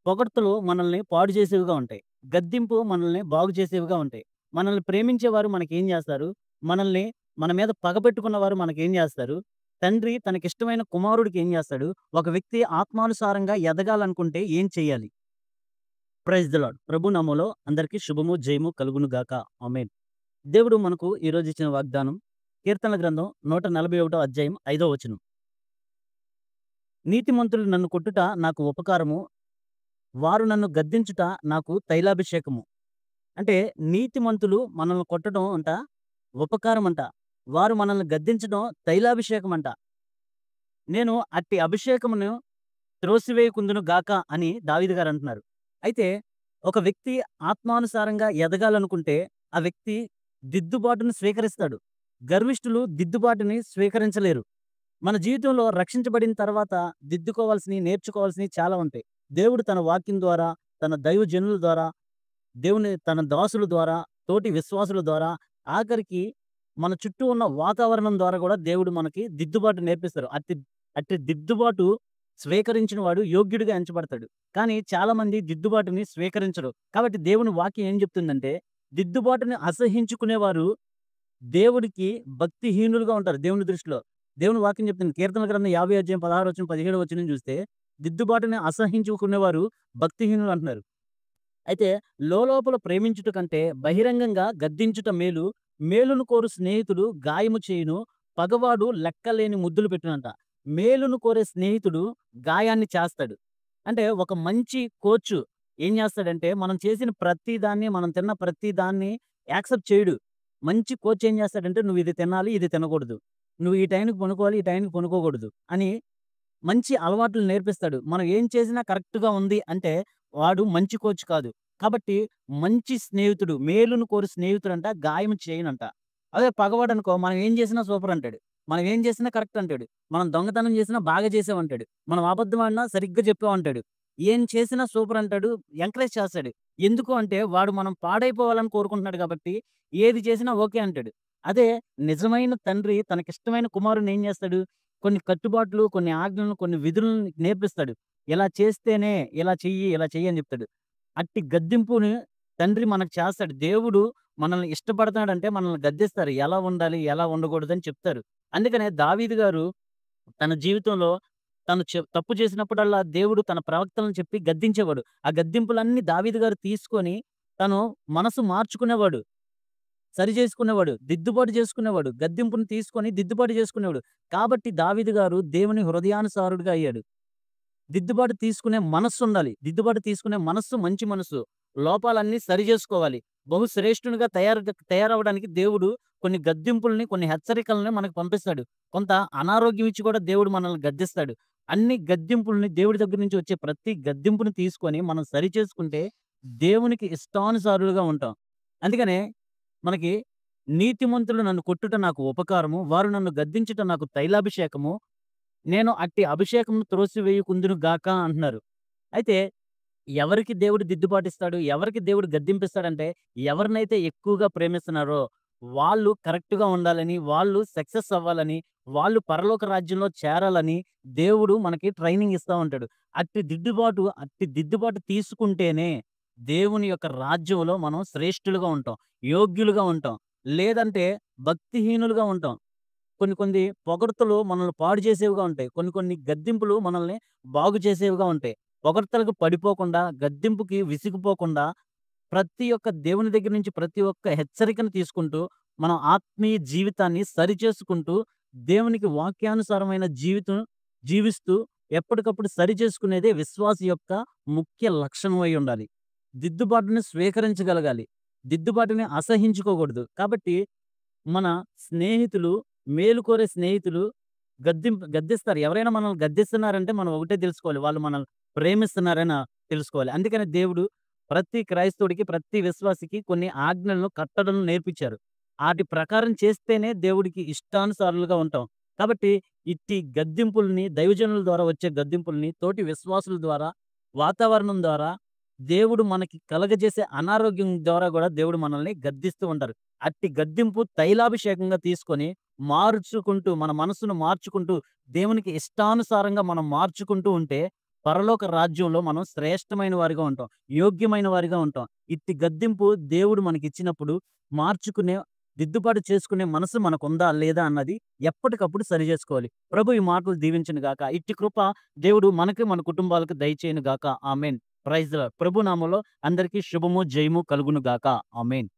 పొగడ్తలు మనల్ని పాడు చేసేవిగా ఉంటాయి. గద్దింపు మనల్ని బాగు చేసేవిగా ఉంటాయి. మనల్ని ప్రేమించేవారు మనకేం జేస్తారు? మనల్ని మన మీద పగబెట్టుకున్నవారు మనకేం జేస్తారు? తండ్రి తనకిష్టమైన కుమారుడికి ఏం జేస్తాడు? ఒక వ్యక్తి ఆత్మానుసారంగా ఎదగాలనుకుంటే ఏం చెయ్యాలి? Praise the lord. ప్రభు నామంలో అందరికీ శుభము, జయము కలుగును గాక. ఆమేన్. దేవుడు మనకు ఈరోజు ఇచ్చిన వాగ్దానం కీర్తనల గ్రంథం 141 అధ్యాయం 5వ వచనం. నీతిమంతులు నన్ను కొట్టుట నాకు ఉపకారము, వారు నన్ను గద్దించుట నాకు తైలాభిషేకము. అంటే నీతిమంతులు మనల్ని కొట్టడం అంట ఉపకారం అంట. వారు మనల్ని గద్దించడం తైలాభిషేకం అంట. నేను అట్టి అభిషేకమును త్రోసివేయకుందును గాక అని దావీదు గారు అంటున్నారు. అయితే ఒక వ్యక్తి ఆత్మానుసారంగా ఎదగాలనుకుంటే ఆ వ్యక్తి దిద్దుబాటును స్వీకరిస్తాడు. గర్విష్ఠులు దిద్దుబాటుని స్వీకరించలేరు. మన జీవితంలో రక్షించబడిన తర్వాత దిద్దుకోవాల్సినయి, నేర్చుకోవాల్సినయి చాలా ఉంటాయి. దేవుడు తన వాక్యం ద్వారా, తన దైవజనుల ద్వారా, దేవుని తన దాసుల ద్వారా, తోటి విశ్వాసుల ద్వారా, ఆఖరికి మన చుట్టూ ఉన్న వాతావరణం ద్వారా గూడా దేవుడు మనకి దిద్దుబాటు నేర్పిస్తారు. అట్టి అట్టి దిద్దుబాటు స్వీకరించిన వాడు యోగ్యుడిగా ఎంచబడతాడు. కానీ చాలామంది దిద్దుబాటుని స్వీకరించరు. కాబట్టి దేవుని వాక్యం ఏం చెప్తుందంటే, దిద్దుబాటుని అసహ్యించుకునేవారు దేవుడికి భక్తిహీనులుగా ఉంటారు దేవుని దృష్టిలో. దేవుని వాక్యం చెప్తుంది. కీర్తనల గ్రంథం 50 అధ్యాయం 16 వచనం, 17 వచనం చూస్తే, దిద్దుబాటుని అసహ్యించుకునేవారు భక్తిహీనులు అంటున్నారు. అయితే లోలోపల ప్రేమించుట కంటే బహిరంగంగా గద్దించుట మేలు. మేలును కోరు స్నేహితుడు గాయము చేయును. పగవాడు లెక్కలేని ముద్దులు పెట్టునంట. మేలును కోరే స్నేహితుడు గాయాన్ని చేస్తాడు. అంటే ఒక మంచి కోచ్ ఏం చేస్తాడంటే, మనం చేసిన ప్రతి దాన్ని, మనం తిన్న ప్రతి దాన్ని యాక్సెప్ట్ చేయడు. మంచి కోచ్ ఏం చేస్తాడంటే, నువ్వు ఇది తినాలి, ఇది తినకూడదు. నువ్వు ఈ టైంకి పనుకోవాలి, ఈ టైంకి పనుకోకూడదు అని మంచి అలవాట్లు నేర్పిస్తాడు. మనం ఏం చేసినా కరెక్ట్‌గా ఉంది అంటే వాడు మంచి కోచ్ కాదు. కాబట్టి మంచి స్నేహితుడు, మేలును కోరు స్నేహితుడంట గాయం చేయనంట. అదే పగవాడనుకో, మనం ఏం చేసినా సూపర్ అంటాడు. మనం ఏం చేసినా కరెక్ట్ అంటాడు. మనం దొంగతనం చేసినా బాగా చేసావంటాడు. మనం అబద్ధం ఆడినా సరిగ్గా చెప్పావంటాడు. ఏం చేసినా సూపర్ అంటాడు. ఎంకరేజ్ చేస్తాడు. ఎందుకు అంటే వాడు మనం పాడైపోవాలని కోరుకుంటున్నాడు కాబట్టి ఏది చేసినా ఓకే అంటాడు. అదే నిజమైన తండ్రి తనకిష్టమైన కుమారుడిని ఏం చేస్తాడు? కొన్ని కట్టుబాట్లు, కొన్ని ఆజ్ఞలను, కొన్ని విధులను నేర్పిస్తాడు. ఇలా చేస్తేనే ఇలా చెయ్యి, ఇలా చెయ్యి అని చెప్తాడు. అట్టి గద్దింపుని తండ్రి మనకు చేస్తాడు. దేవుడు మనల్ని ఇష్టపడతాడంటే మనల్ని గద్దిస్తారు. ఎలా ఉండాలి, ఎలా ఉండకూడదని చెప్తారు. అందుకనే దావీదు గారు తన జీవితంలో తను తప్పు చేసినప్పుడల్లా దేవుడు తన ప్రవక్తలను చెప్పి గద్దించేవాడు. ఆ గద్దింపులన్నీ దావీదు గారు తీసుకొని తను మనసు మార్చుకునేవాడు. సరి చేసుకునేవాడు. దిద్దుబాటు చేసుకునేవాడు. గద్దింపుని తీసుకొని దిద్దుబాటు చేసుకునేవాడు. కాబట్టి దావీదు గారు దేవుని హృదయానుసారుడుగా అయ్యాడు. దిద్దుబాటు తీసుకునే మనస్సుండాలి. దిద్దుబాటు తీసుకునే మనస్సు మంచి మనస్సు. లోపాలన్నీ సరి జేసుకోవాలి. బహుశ్రేష్ఠునిగా తయారవ్వడానికి దేవుడు కొన్ని గద్దింపుల్ని, కొన్ని హెచ్చరికలని మనకు పంపిస్తాడు. కొంత అనారోగ్యం ఇచ్చి కూడా దేవుడు మనల్ని గద్దిస్తాడు. అన్ని గద్దింపుల్ని, దేవుడి దగ్గర నుంచి వచ్చే ప్రతి గద్దింపుని తీసుకొని మనం సరి చేసుకుంటే దేవునికి ఇష్టానుసారులుగా ఉంటాం. అందుకనే మనకి నీతిమంతులు నన్ను కొట్టుట నాకు ఉపకారము, వారు నన్ను గద్దించుట నాకు తైలాభిషేకము. నేను అట్టి అభిషేకమును త్రోసివేయుకుందును గాక అంటున్నారు. అయితే ఎవరికి దేవుడు దిద్దుబాటిస్తాడు? ఎవరికి దేవుడు గద్దింపిస్తాడంటే, ఎవరినైతే ఎక్కువగా ప్రేమిస్తున్నారో వాళ్ళు కరెక్ట్‌గా ఉండాలని, వాళ్ళు సక్సెస్ అవ్వాలని, వాళ్ళు పరలోక రాజ్యంలో చేరాలని దేవుడు మనకి ట్రైనింగ్ ఇస్తా ఉంటాడు. అట్టి దిద్దుబాటు తీసుకుంటేనే దేవుని యొక్క రాజ్యంలో మనం శ్రేష్ఠులుగా ఉంటాం. యోగ్యులుగా ఉంటాం. లేదంటే భక్తిహీనులుగా ఉంటాం. కొన్ని కొన్ని పొగడ్తలు మనల్ని పాడు చేసేవిగా ఉంటాయి. కొన్ని కొన్ని గద్దింపులు మనల్ని బాగు చేసేవిగా ఉంటాయి. పొగడ్తలకు పడిపోకుండా, గద్దింపుకి విసిగిపోకుండా, ప్రతి ఒక్క దేవుని దగ్గర నుంచి ప్రతి ఒక్క హెచ్చరికను తీసుకుంటూ, మనం ఆత్మీయ జీవితాన్ని సరిచేసుకుంటూ, దేవునికి వాక్యానుసారమైన జీవితం జీవిస్తూ, ఎప్పటికప్పుడు సరిచేసుకునేదే విశ్వాసి యొక్క ముఖ్య లక్షణమై ఉండాలి. దిద్దుబాటుని స్వీకరించగలగాలి. దిద్దుబాటుని అసహించుకోకూడదు. కాబట్టి మన స్నేహితులు, మేలు కోరే స్నేహితులు గద్దిస్తారు. ఎవరైనా మనల్ని గద్దిస్తున్నారంటే మనం ఒకటే తెలుసుకోవాలి. వాళ్ళు మనల్ని ప్రేమిస్తున్నారని తెలుసుకోవాలి. అందుకనే దేవుడు ప్రతి క్రైస్తవుడికి, ప్రతి విశ్వాసికి కొన్ని ఆజ్ఞలను, కట్టడలను నేర్పించారు. ఆటి ప్రకారం చేస్తేనే దేవుడికి ఇష్టానుసారులుగా ఉంటాం. కాబట్టి ఇట్టి గద్దింపుల్ని, దైవజనుల ద్వారా వచ్చే గద్దింపుల్ని, తోటి విశ్వాసుల ద్వారా, వాతావరణం ద్వారా, దేవుడు మనకి కలగజేసే అనారోగ్యం ద్వారా గూడా దేవుడు మనల్ని గద్దిస్తూ ఉంటారు. అట్టి గద్దింపు తైలాభిషేకంగా తీసుకొని మార్చుకుంటూ, మన మనసును మార్చుకుంటూ, దేవునికి ఇష్టానుసారంగా మనం మార్చుకుంటూ ఉంటే, పరలోక రాజ్యంలో మనం శ్రేష్టమైన వారిగా ఉంటాం. యోగ్యమైన వారిగా ఉంటాం. ఇట్టి గద్దింపు దేవుడు మనకిచ్చినప్పుడు మార్చుకునే, దిద్దుబాటు చేసుకునే మనసు మనకుందా? లేదా? అన్నది ఎప్పటికప్పుడు సరిజేసుకోవాలి. ప్రభు ఈ మాటలు దీవించును గాక. ఇట్టి కృప దేవుడు మనకి, మన కుటుంబాలకు దయచేయును గాక. ఆమేన్. Praise the lord. ప్రభు నామంలో అందరికీ శుభము, జయము కలుగును గాక. ఆమేన్.